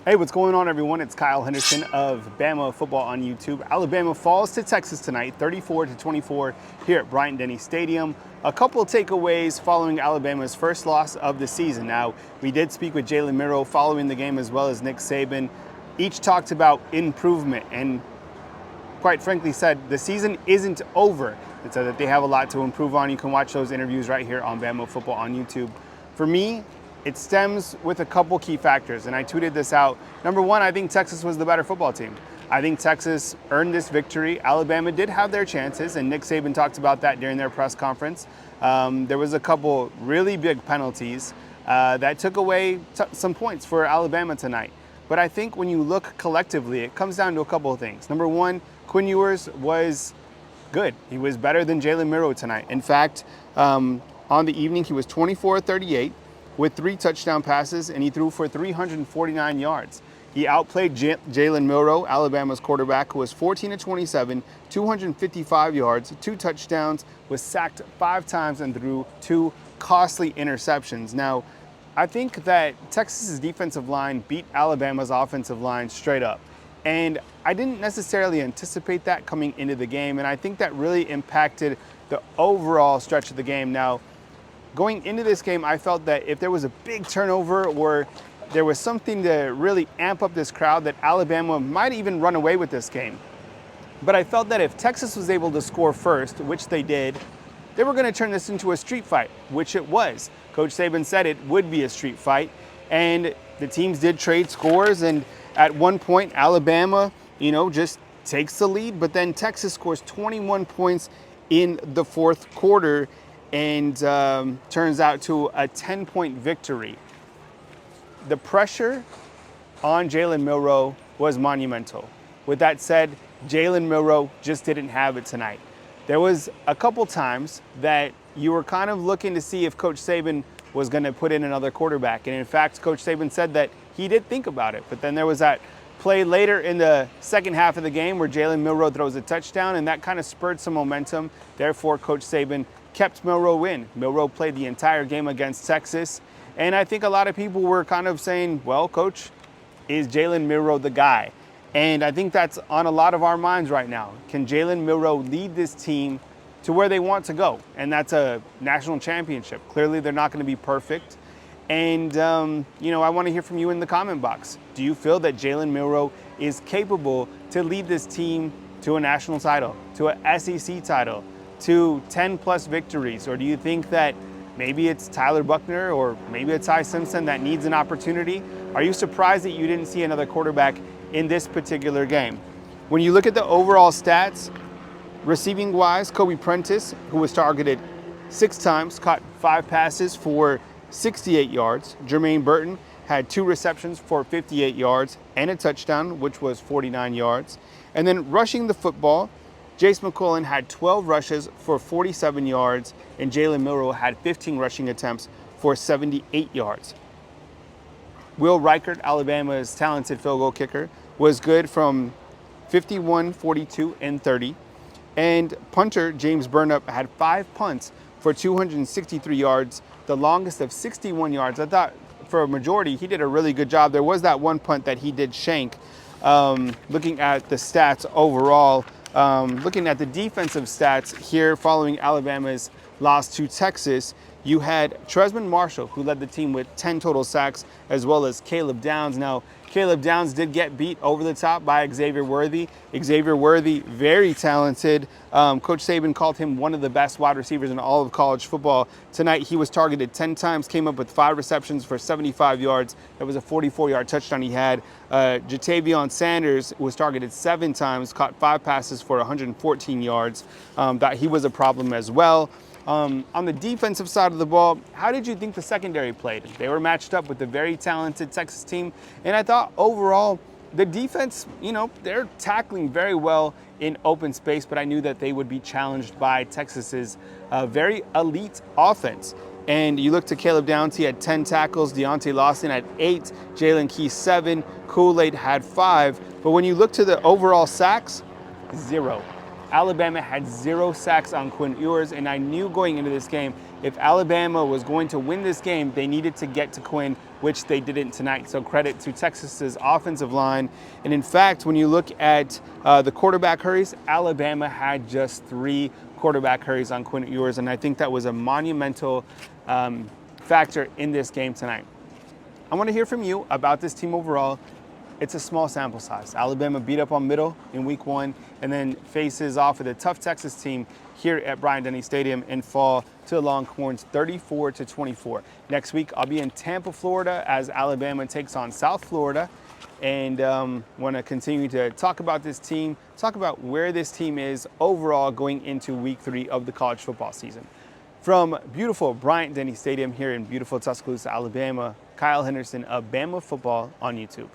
Hey, what's going on, everyone? It's Kyle Henderson of Bama Football on YouTube. Alabama falls to Texas tonight, 34-24 here at Bryant-Denny Stadium. A couple of takeaways following Alabama's first loss of the season. Now, we did speak with Jalen Milroe following the game, as well as Nick Saban. Each talked about improvement and quite frankly said the season isn't over. It said that they have a lot to improve on. You can watch those interviews right here on Bama Football on YouTube. For me, it stems with a couple key factors, and I tweeted this out. Number one, I think Texas was the better football team. I think Texas earned this victory. Alabama did have their chances, and Nick Saban talked about that during their press conference. There was a couple really big penalties that took away some points for Alabama tonight. But I think when you look collectively, it comes down to a couple of things. Number one, Quinn Ewers was good. He was better than Jalen Milroe tonight. In fact, on the evening, he was 24-38 with 3 touchdown passes, and he threw for 349 yards. He outplayed Jalen Milroe, Alabama's quarterback, who was 14-27, 255 yards, 2 touchdowns, was sacked 5 times, and threw 2 costly interceptions. Now, I think that Texas's defensive line beat Alabama's offensive line straight up. And I didn't necessarily anticipate that coming into the game, and I think that really impacted the overall stretch of the game. Now, going into this game, I felt that if there was a big turnover or there was something to really amp up this crowd, that Alabama might even run away with this game. But I felt that if Texas was able to score first, which they did, they were going to turn this into a street fight, which it was. Coach Saban said it would be a street fight, and the teams did trade scores, and at one point, Alabama, just takes the lead, but then Texas scores 21 points in the fourth quarter, and turns out to a 10-point victory. The pressure on Jalen Milroe was monumental. With that said, Jalen Milroe just didn't have it tonight. There was a couple times that you were kind of looking to see if Coach Saban was going to put in another quarterback. And in fact, Coach Saban said that he did think about it. But then there was that play later in the second half of the game where Jalen Milroe throws a touchdown, and that kind of spurred some momentum. Therefore, Coach Saban kept Milroe in. Milroe played the entire game against Texas. And I think a lot of people were kind of saying, well, Coach, is Jalen Milroe the guy? And I think that's on a lot of our minds right now. Can Jalen Milroe lead this team to where they want to go? And that's a national championship. Clearly, they're not going to be perfect. And, I want to hear from you in the comment box. Do you feel that Jalen Milroe is capable to lead this team to a national title, to an SEC title, to 10-plus victories? Or do you think that maybe it's Tyler Buchner or maybe it's Ty Simpson that needs an opportunity? Are you surprised that you didn't see another quarterback in this particular game? When you look at the overall stats, receiving-wise, Kobe Prentice, who was targeted 6 times, caught 5 passes for 68 yards. Jermaine Burton had 2 receptions for 58 yards and a touchdown, which was 49 yards. And then rushing the football, Jace McCullough had 12 rushes for 47 yards, and Jalen Milroe had 15 rushing attempts for 78 yards. Will Reichert, Alabama's talented field goal kicker, was good from 51, 42, and 30. And punter James Burnup had 5 punts for 263 yards, the longest of 61 yards. I thought for a majority, he did a really good job. There was that one punt that he did shank. Looking at the stats overall, looking at the defensive stats here following Alabama's loss to Texas, you had Tresman Marshall, who led the team with 10 total sacks, as well as Caleb Downs. Now, Caleb Downs did get beat over the top by Xavier Worthy. Xavier Worthy, very talented. Coach Saban called him one of the best wide receivers in all of college football. Tonight, he was targeted 10 times, came up with 5 receptions for 75 yards. That was a 44-yard touchdown he had. Jatavion Sanders was targeted 7 times, caught 5 passes for 114 yards. That he was a problem as well. On the defensive side of the ball, how did you think the secondary played? They were matched up with a very talented Texas team, and I thought overall the defense, they're tackling very well in open space, but I knew that they would be challenged by Texas's very elite offense. And you look to Caleb Downs, he had 10 tackles, Deontay Lawson had 8, Jalen Key 7, Kool-Aid had 5. But when you look to the overall sacks, 0. Alabama had 0 sacks on Quinn Ewers, and I knew going into this game, if Alabama was going to win this game, they needed to get to Quinn which they didn't tonight. So credit to Texas's offensive line. And in fact, when you look at the quarterback hurries, Alabama had just 3 quarterback hurries on Quinn Ewers, and I think that was a monumental factor in this game tonight. I want to hear from you about this team overall. It's a small sample size. Alabama beat up on Middle in week 1 and then faces off with a tough Texas team here at Bryant-Denny Stadium and fall to the Longhorns 34-24. Next week, I'll be in Tampa, Florida as Alabama takes on South Florida, and want to continue to talk about this team, talk about where this team is overall going into week 3 of the college football season. From beautiful Bryant-Denny Stadium here in beautiful Tuscaloosa, Alabama, Kyle Henderson of Bama Football on YouTube.